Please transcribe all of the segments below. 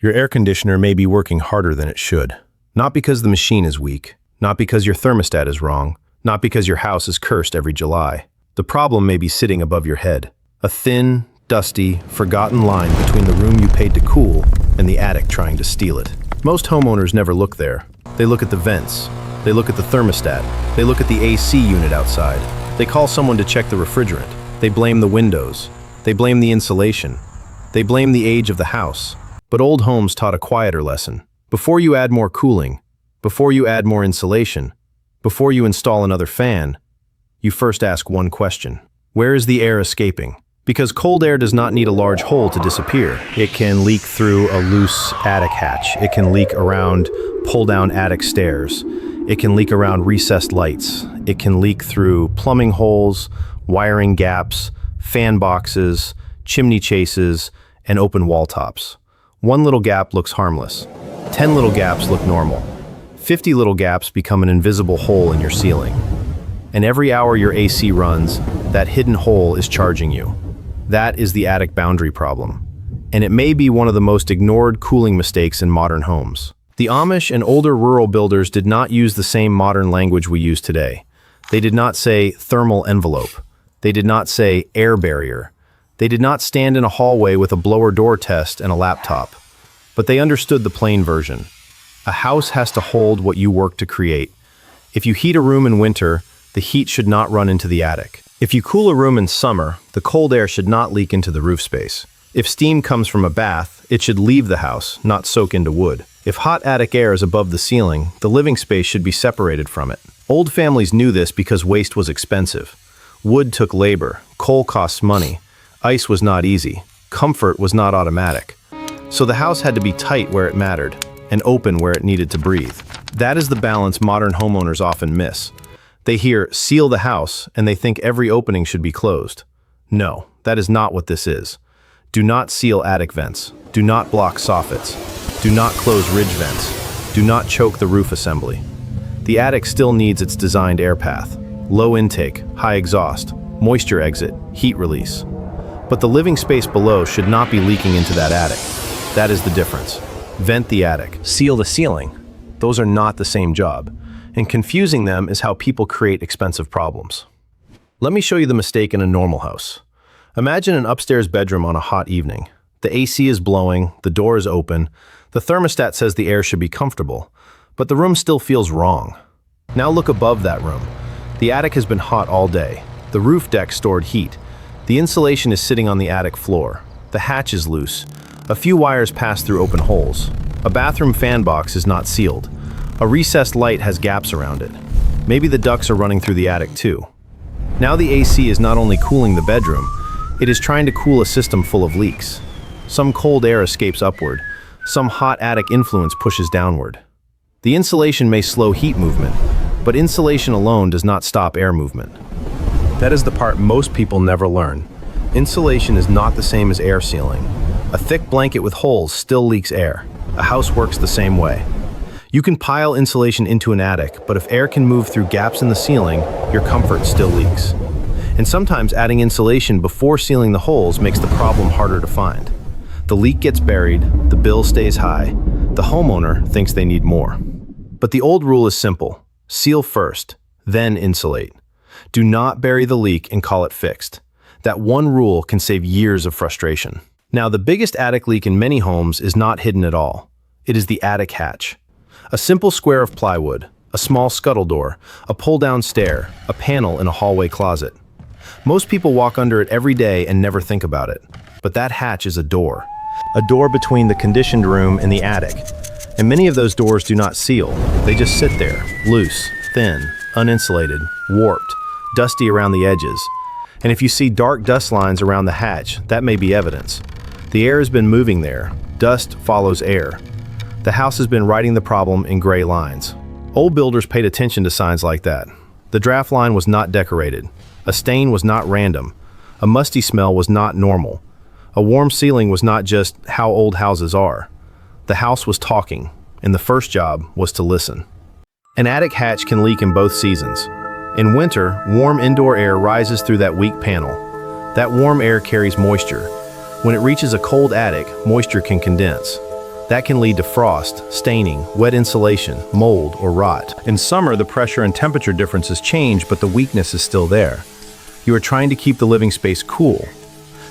Your air conditioner may be working harder than it should. Not because the machine is weak, not because your thermostat is wrong, not because your house is cursed every July. The problem may be sitting above your head. A thin, dusty, forgotten line between the room you paid to cool and the attic trying to steal it. Most homeowners never look there. They look at the vents. They look at the thermostat. They look at the AC unit outside. They call someone to check the refrigerant. They blame the windows. They blame the insulation. They blame the age of the house. But old homes taught a quieter lesson. Before you add more cooling, before you add more insulation, before you install another fan, you first ask one question. Where is the air escaping? Because cold air does not need a large hole to disappear. It can leak through a loose attic hatch. It can leak around pull-down attic stairs. It can leak around recessed lights. It can leak through plumbing holes, wiring gaps, fan boxes, chimney chases, and open wall tops. One little gap looks harmless. 10 little gaps look normal. 50 little gaps become an invisible hole in your ceiling. And every hour your AC runs, that hidden hole is charging you. That is the attic boundary problem. And it may be one of the most ignored cooling mistakes in modern homes. The Amish and older rural builders did not use the same modern language we use today. They did not say thermal envelope. They did not say air barrier. They did not stand in a hallway with a blower door test and a laptop. But they understood the plain version. A house has to hold what you work to create. If you heat a room in winter, the heat should not run into the attic. If you cool a room in summer, the cold air should not leak into the roof space. If steam comes from a bath, it should leave the house, not soak into wood. If hot attic air is above the ceiling, the living space should be separated from it. Old families knew this because waste was expensive. Wood took labor, coal costs money, ice was not easy, comfort was not automatic. So the house had to be tight where it mattered, and open where it needed to breathe. That is the balance modern homeowners often miss. They hear, seal the house, and they think every opening should be closed. No, that is not what this is. Do not seal attic vents. Do not block soffits. Do not close ridge vents. Do not choke the roof assembly. The attic still needs its designed air path. Low intake, high exhaust, moisture exit, heat release. But the living space below should not be leaking into that attic. That is the difference. Vent the attic, seal the ceiling. Those are not the same job. And confusing them is how people create expensive problems. Let me show you the mistake in a normal house. Imagine an upstairs bedroom on a hot evening. The AC is blowing, the door is open, the thermostat says the air should be comfortable, but the room still feels wrong. Now look above that room. The attic has been hot all day. The roof deck stored heat. The insulation is sitting on the attic floor. The hatch is loose. A few wires pass through open holes. A bathroom fan box is not sealed. A recessed light has gaps around it. Maybe the ducts are running through the attic too. Now the AC is not only cooling the bedroom, it is trying to cool a system full of leaks. Some cold air escapes upward. Some hot attic influence pushes downward. The insulation may slow heat movement, but insulation alone does not stop air movement. That is the part most people never learn. Insulation is not the same as air sealing. A thick blanket with holes still leaks air. A house works the same way. You can pile insulation into an attic, but if air can move through gaps in the ceiling, your comfort still leaks. And sometimes adding insulation before sealing the holes makes the problem harder to find. The leak gets buried, the bill stays high, the homeowner thinks they need more. But the old rule is simple: seal first, then insulate. Do not bury the leak and call it fixed. That one rule can save years of frustration. Now, the biggest attic leak in many homes is not hidden at all. It is the attic hatch. A simple square of plywood, a small scuttle door, a pull-down stair, a panel in a hallway closet. Most people walk under it every day and never think about it. But that hatch is a door between the conditioned room and the attic. And many of those doors do not seal. They just sit there, loose, thin, uninsulated, warped, dusty around the edges. And if you see dark dust lines around the hatch, that may be evidence. The air has been moving there. Dust follows air. The house has been writing the problem in gray lines. Old builders paid attention to signs like that. The draft line was not decorated. A stain was not random. A musty smell was not normal. A warm ceiling was not just how old houses are. The house was talking, and the first job was to listen. An attic hatch can leak in both seasons. In winter, warm indoor air rises through that weak panel. That warm air carries moisture. When it reaches a cold attic, moisture can condense. That can lead to frost, staining, wet insulation, mold, or rot. In summer, the pressure and temperature differences change, but the weakness is still there. You are trying to keep the living space cool.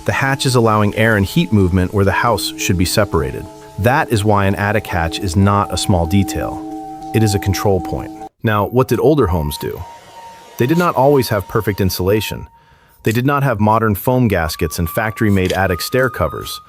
The hatch is allowing air and heat movement where the house should be separated. That is why an attic hatch is not a small detail. It is a control point. Now, what did older homes do? They did not always have perfect insulation. They did not have modern foam gaskets and factory-made attic stair covers,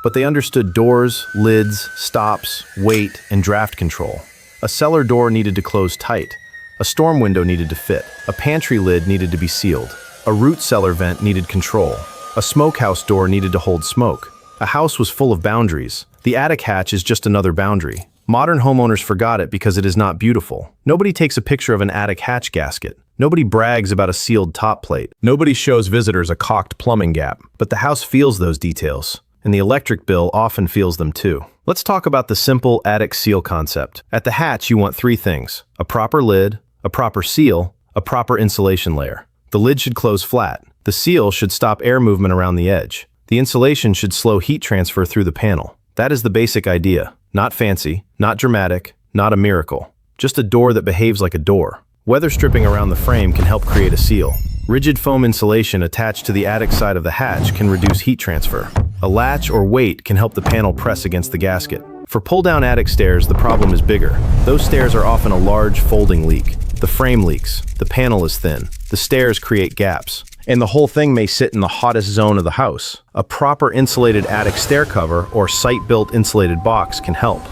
but they understood doors, lids, stops, weight, and draft control. A cellar door needed to close tight. A storm window needed to fit. A pantry lid needed to be sealed. A root cellar vent needed control. A smokehouse door needed to hold smoke. A house was full of boundaries. The attic hatch is just another boundary. Modern homeowners forgot it because it is not beautiful. Nobody takes a picture of an attic hatch gasket. Nobody brags about a sealed top plate. Nobody shows visitors a caulked plumbing gap. But the house feels those details, and the electric bill often feels them too. Let's talk about the simple attic seal concept. At the hatch, you want three things: a proper lid, a proper seal, a proper insulation layer. The lid should close flat. The seal should stop air movement around the edge. The insulation should slow heat transfer through the panel. That is the basic idea. Not fancy, not dramatic, not a miracle. Just a door that behaves like a door. Weather stripping around the frame can help create a seal. Rigid foam insulation attached to the attic side of the hatch can reduce heat transfer. A latch or weight can help the panel press against the gasket. For pull-down attic stairs, the problem is bigger. Those stairs are often a large folding leak. The frame leaks, the panel is thin, the stairs create gaps, and the whole thing may sit in the hottest zone of the house. A proper insulated attic stair cover or site-built insulated box can help.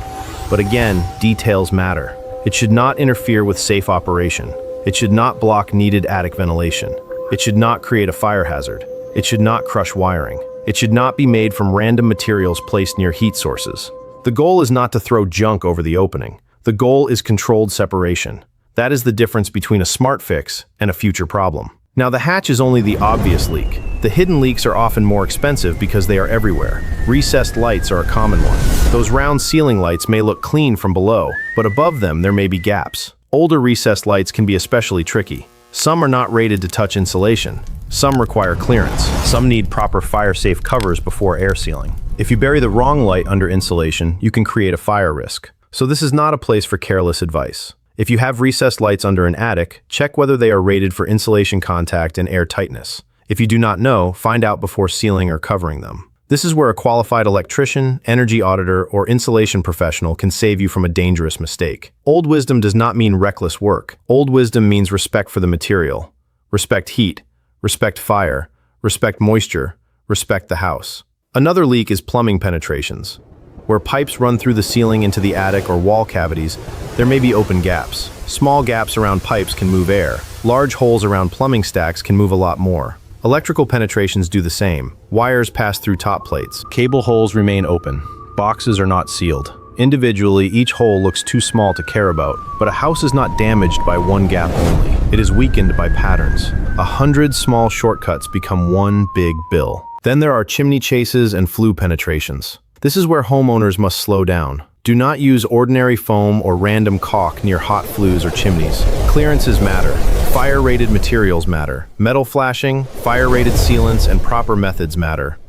But again, details matter. It should not interfere with safe operation. It should not block needed attic ventilation. It should not create a fire hazard. It should not crush wiring. It should not be made from random materials placed near heat sources. The goal is not to throw junk over the opening. The goal is controlled separation. That is the difference between a smart fix and a future problem. Now, the hatch is only the obvious leak. The hidden leaks are often more expensive because they are everywhere. Recessed lights are a common one. Those round ceiling lights may look clean from below, but above them there may be gaps. Older recessed lights can be especially tricky. Some are not rated to touch insulation. Some require clearance. Some need proper fire-safe covers before air sealing. If you bury the wrong light under insulation, you can create a fire risk. So this is not a place for careless advice. If you have recessed lights under an attic, check whether they are rated for insulation contact and air tightness. If you do not know, find out before sealing or covering them. This is where a qualified electrician, energy auditor, or insulation professional can save you from a dangerous mistake. Old wisdom does not mean reckless work. Old wisdom means respect for the material. Respect heat, respect fire, respect moisture, respect the house. Another leak is plumbing penetrations. Where pipes run through the ceiling into the attic or wall cavities, there may be open gaps. Small gaps around pipes can move air. Large holes around plumbing stacks can move a lot more. Electrical penetrations do the same. Wires pass through top plates. Cable holes remain open. Boxes are not sealed. Individually, each hole looks too small to care about, but a house is not damaged by one gap only. It is weakened by patterns. 100 small shortcuts become one big bill. Then there are chimney chases and flue penetrations. This is where homeowners must slow down. Do not use ordinary foam or random caulk near hot flues or chimneys. Clearances matter. Fire-rated materials matter. Metal flashing, fire-rated sealants, and proper methods matter.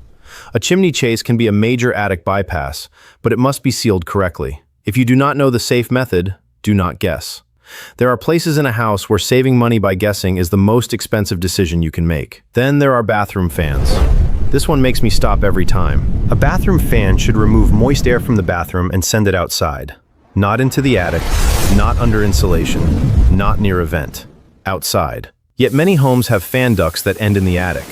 A chimney chase can be a major attic bypass, but it must be sealed correctly. If you do not know the safe method, do not guess. There are places in a house where saving money by guessing is the most expensive decision you can make. Then there are bathroom fans. This one makes me stop every time. A bathroom fan should remove moist air from the bathroom and send it outside. Not into the attic, not under insulation, not near a vent. Outside. Yet many homes have fan ducts that end in the attic,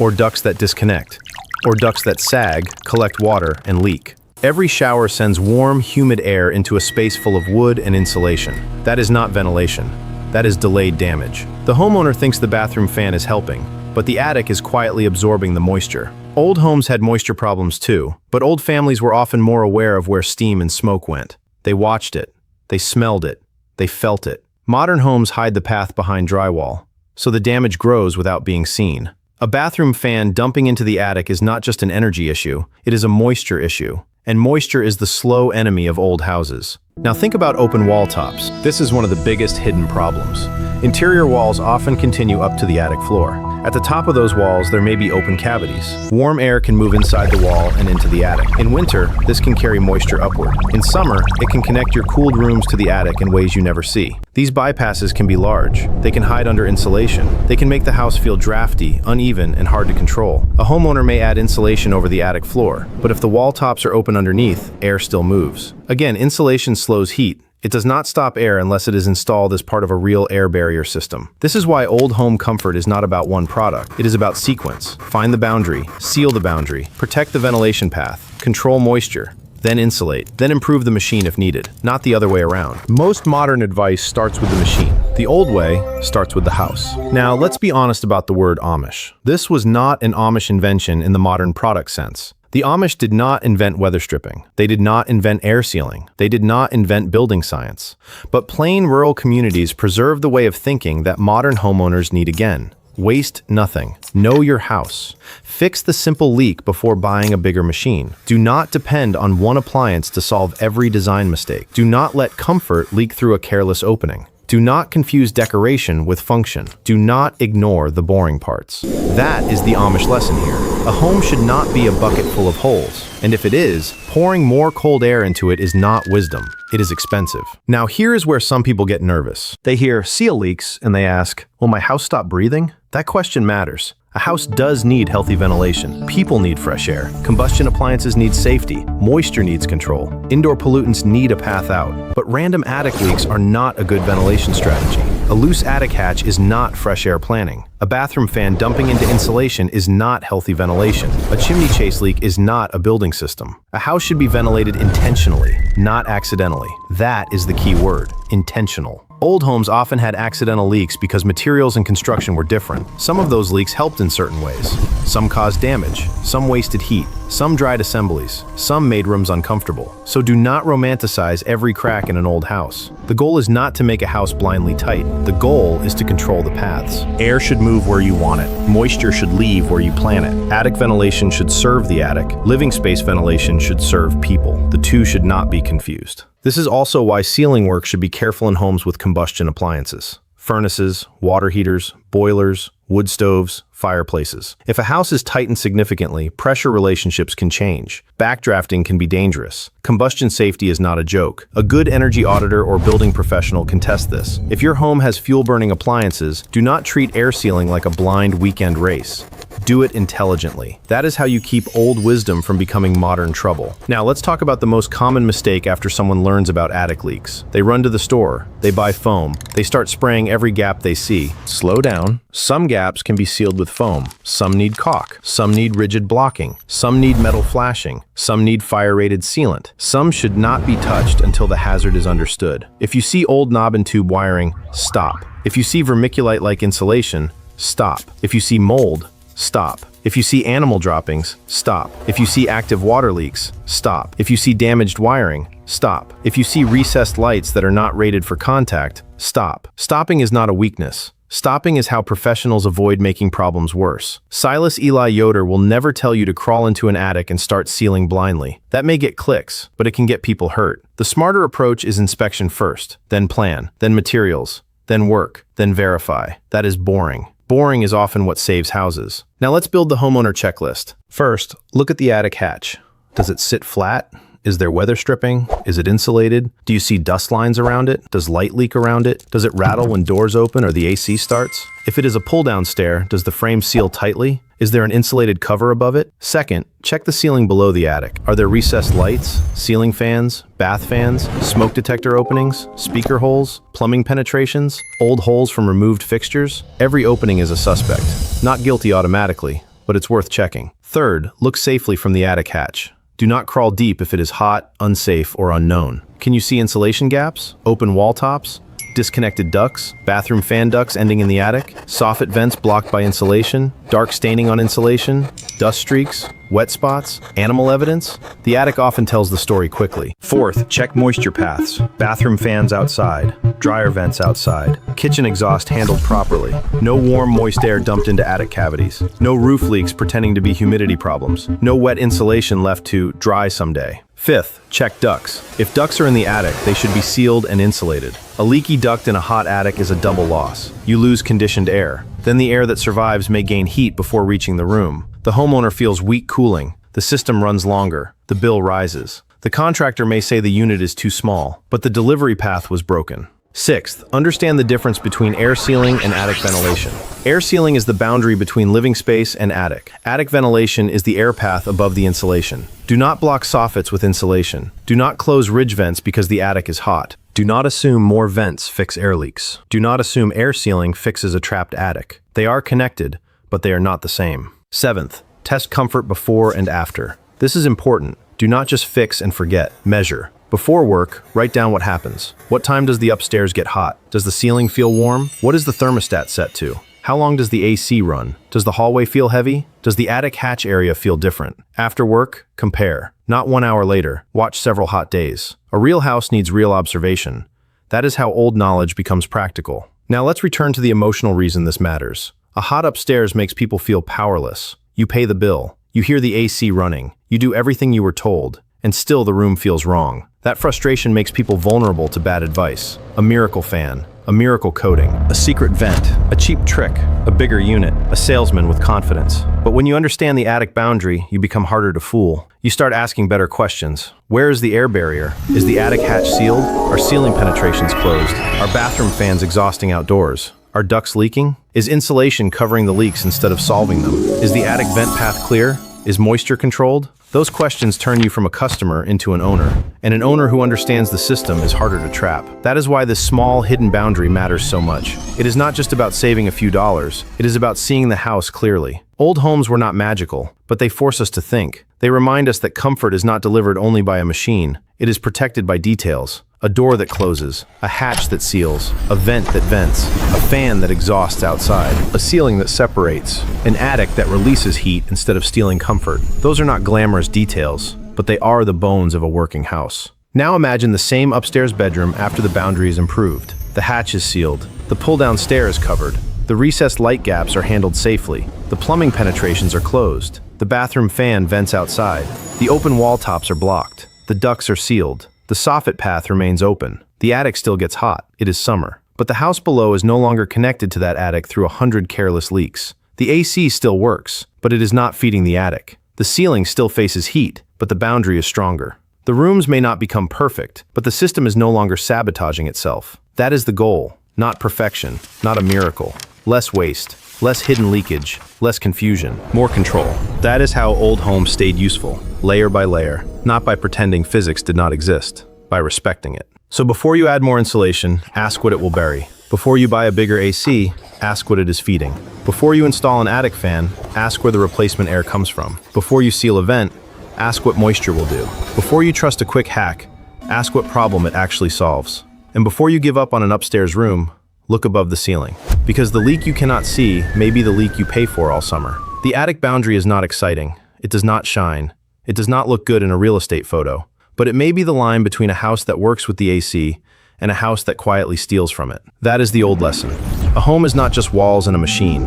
or ducts that disconnect, or ducts that sag, collect water, and leak. Every shower sends warm, humid air into a space full of wood and insulation. That is not ventilation. That is delayed damage. The homeowner thinks the bathroom fan is helping, but the attic is quietly absorbing the moisture. Old homes had moisture problems too, but old families were often more aware of where steam and smoke went. They watched it. They smelled it. They felt it. Modern homes hide the path behind drywall, so the damage grows without being seen. A bathroom fan dumping into the attic is not just an energy issue, it is a moisture issue. And moisture is the slow enemy of old houses. Now think about open wall tops. This is one of the biggest hidden problems. Interior walls often continue up to the attic floor. At the top of those walls, there may be open cavities. Warm air can move inside the wall and into the attic. In winter, this can carry moisture upward. In summer, it can connect your cooled rooms to the attic in ways you never see. These bypasses can be large. They can hide under insulation. They can make the house feel drafty, uneven, and hard to control. A homeowner may add insulation over the attic floor, but if the wall tops are open underneath, air still moves. Again, insulation slows heat. It does not stop air unless it is installed as part of a real air barrier system. This is why old home comfort is not about one product. It is about sequence. Find the boundary, seal the boundary, protect the ventilation path, control moisture, then insulate, then improve the machine if needed, not the other way around. Most modern advice starts with the machine. The old way starts with the house. Now, let's be honest about the word Amish. This was not an Amish invention in the modern product sense. The Amish did not invent weather stripping. They did not invent air sealing. They did not invent building science. But plain rural communities preserved the way of thinking that modern homeowners need again. Waste nothing. Know your house. Fix the simple leak before buying a bigger machine. Do not depend on one appliance to solve every design mistake. Do not let comfort leak through a careless opening. Do not confuse decoration with function. Do not ignore the boring parts. That is the Amish lesson here. A home should not be a bucket full of holes. And if it is, pouring more cold air into it is not wisdom. It is expensive. Now here is where some people get nervous. They hear seal leaks and they ask, will my house stop breathing? That question matters. A house does need healthy ventilation. People need fresh air. Combustion appliances need safety. Moisture needs control. Indoor pollutants need a path out. But random attic leaks are not a good ventilation strategy. A loose attic hatch is not fresh air planning. A bathroom fan dumping into insulation is not healthy ventilation. A chimney chase leak is not a building system. A house should be ventilated intentionally, not accidentally. That is the key word, intentional. Old homes often had accidental leaks because materials and construction were different. Some of those leaks helped in certain ways. Some caused damage. Some wasted heat. Some dried assemblies. Some made rooms uncomfortable. So do not romanticize every crack in an old house. The goal is not to make a house blindly tight. The goal is to control the paths. Air should move where you want it. Moisture should leave where you plan it. Attic ventilation should serve the attic. Living space ventilation should serve people. The two should not be confused. This is also why sealing work should be careful in homes with combustion appliances. Furnaces, water heaters, boilers, wood stoves, fireplaces. If a house is tightened significantly, pressure relationships can change. Backdrafting can be dangerous. Combustion safety is not a joke. A good energy auditor or building professional can test this. If your home has fuel-burning appliances, do not treat air sealing like a blind weekend race. Do it intelligently. That is how you keep old wisdom from becoming modern trouble. Now let's talk about the most common mistake after someone learns about attic leaks. They run to the store, they buy foam, they start spraying every gap they see. Slow down. Some gaps can be sealed with foam. Some need caulk. Some need rigid blocking. Some need metal flashing. Some need fire-rated sealant. Some should not be touched until the hazard is understood. If you see old knob and tube wiring, stop. If you see vermiculite-like insulation, stop. If you see mold, stop. If you see animal droppings, stop. If you see active water leaks, stop. If you see damaged wiring, stop. If you see recessed lights that are not rated for contact, stop. Stopping is not a weakness. Stopping is how professionals avoid making problems worse. Silas Yoder will never tell you to crawl into an attic and start sealing blindly. That may get clicks, but it can get people hurt. The smarter approach is inspection first, then plan, then materials, then work, then verify. That is boring. Boring is often what saves houses. Now let's build the homeowner checklist. First, look at the attic hatch. Does it sit flat? Is there weather stripping? Is it insulated? Do you see dust lines around it? Does light leak around it? Does it rattle when doors open or the AC starts? If it is a pull-down stair, does the frame seal tightly? Is there an insulated cover above it? Second, check the ceiling below the attic. Are there recessed lights, ceiling fans, bath fans, smoke detector openings, speaker holes, plumbing penetrations, old holes from removed fixtures? Every opening is a suspect. Not guilty automatically, but it's worth checking. Third, look safely from the attic hatch. Do not crawl deep if it is hot, unsafe, or unknown. Can you see insulation gaps, open wall tops, disconnected ducts, bathroom fan ducts ending in the attic, soffit vents blocked by insulation, dark staining on insulation, dust streaks, wet spots, animal evidence? The attic often tells the story quickly. Fourth, check moisture paths. Bathroom fans outside, dryer vents outside, kitchen exhaust handled properly. No warm, moist air dumped into attic cavities. No roof leaks pretending to be humidity problems. No wet insulation left to dry someday. Fifth, check ducts. If ducts are in the attic, they should be sealed and insulated. A leaky duct in a hot attic is a double loss. You lose conditioned air. Then the air that survives may gain heat before reaching the room. The homeowner feels weak cooling. The system runs longer. The bill rises. The contractor may say the unit is too small, but the delivery path was broken. Sixth, understand the difference between air sealing and attic ventilation. Air sealing is the boundary between living space and attic. Attic ventilation is the air path above the insulation. Do not block soffits with insulation. Do not close ridge vents because the attic is hot. Do not assume more vents fix air leaks. Do not assume air sealing fixes a trapped attic. They are connected, but they are not the same. Seventh, test comfort before and after. This is important. Do not just fix and forget. Measure. Before work, write down what happens. What time does the upstairs get hot? Does the ceiling feel warm? What is the thermostat set to? How long does the AC run? Does the hallway feel heavy? Does the attic hatch area feel different? After work, compare. Not 1 hour later. Watch several hot days. A real house needs real observation. That is how old knowledge becomes practical. Now let's return to the emotional reason this matters. A hot upstairs makes people feel powerless. You pay the bill. You hear the AC running. You do everything you were told. And still the room feels wrong. That frustration makes people vulnerable to bad advice. A miracle fan, a miracle coating, a secret vent, a cheap trick, a bigger unit, a salesman with confidence. But when you understand the attic boundary, you become harder to fool. You start asking better questions. Where is the air barrier? Is the attic hatch sealed? Are ceiling penetrations closed? Are bathroom fans exhausting outdoors? Are ducts leaking? Is insulation covering the leaks instead of solving them? Is the attic vent path clear? Is moisture controlled? Those questions turn you from a customer into an owner, and an owner who understands the system is harder to trap. That is why this small, hidden boundary matters so much. It is not just about saving a few dollars, it is about seeing the house clearly. Old homes were not magical, but they force us to think. They remind us that comfort is not delivered only by a machine. It is protected by details. A door that closes, a hatch that seals, a vent that vents, a fan that exhausts outside, a ceiling that separates, an attic that releases heat instead of stealing comfort. Those are not glamorous details, but they are the bones of a working house. Now imagine the same upstairs bedroom after the boundary is improved. The hatch is sealed, the pull-down stair is covered, the recessed light gaps are handled safely, the plumbing penetrations are closed, the bathroom fan vents outside, the open wall tops are blocked, the ducts are sealed, the soffit path remains open. The attic still gets hot. It is summer. But the house below is no longer connected to that attic through 100 careless leaks. The AC still works, but it is not feeding the attic. The ceiling still faces heat, but the boundary is stronger. The rooms may not become perfect, but the system is no longer sabotaging itself. That is the goal, not perfection, not a miracle. Less waste, less hidden leakage, less confusion, more control. That is how old homes stayed useful, layer by layer, not by pretending physics did not exist, by respecting it. So before you add more insulation, ask what it will bury. Before you buy a bigger AC, ask what it is feeding. Before you install an attic fan, ask where the replacement air comes from. Before you seal a vent, ask what moisture will do. Before you trust a quick hack, ask what problem it actually solves. And before you give up on an upstairs room, look above the ceiling. Because the leak you cannot see may be the leak you pay for all summer. The attic boundary is not exciting. It does not shine. It does not look good in a real estate photo. But it may be the line between a house that works with the AC and a house that quietly steals from it. That is the old lesson. A home is not just walls and a machine.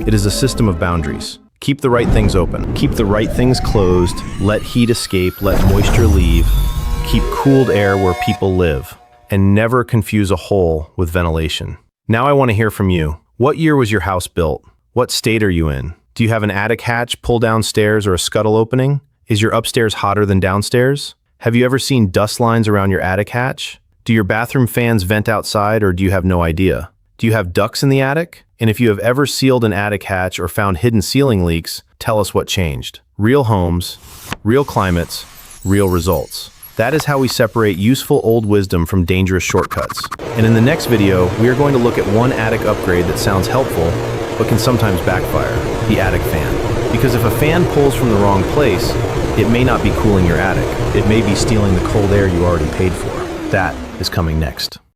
It is a system of boundaries. Keep the right things open. Keep the right things closed. Let heat escape. Let moisture leave. Keep cooled air where people live. And never confuse a hole with ventilation. Now I want to hear from you. What year was your house built? What state are you in? Do you have an attic hatch, pull-down stairs, or a scuttle opening? Is your upstairs hotter than downstairs? Have you ever seen dust lines around your attic hatch? Do your bathroom fans vent outside, or do you have no idea? Do you have ducts in the attic? And if you have ever sealed an attic hatch or found hidden ceiling leaks, tell us what changed. Real homes, real climates, real results. That is how we separate useful old wisdom from dangerous shortcuts. And in the next video, we are going to look at one attic upgrade that sounds helpful, but can sometimes backfire, the attic fan. Because if a fan pulls from the wrong place, it may not be cooling your attic. It may be stealing the cold air you already paid for. That is coming next.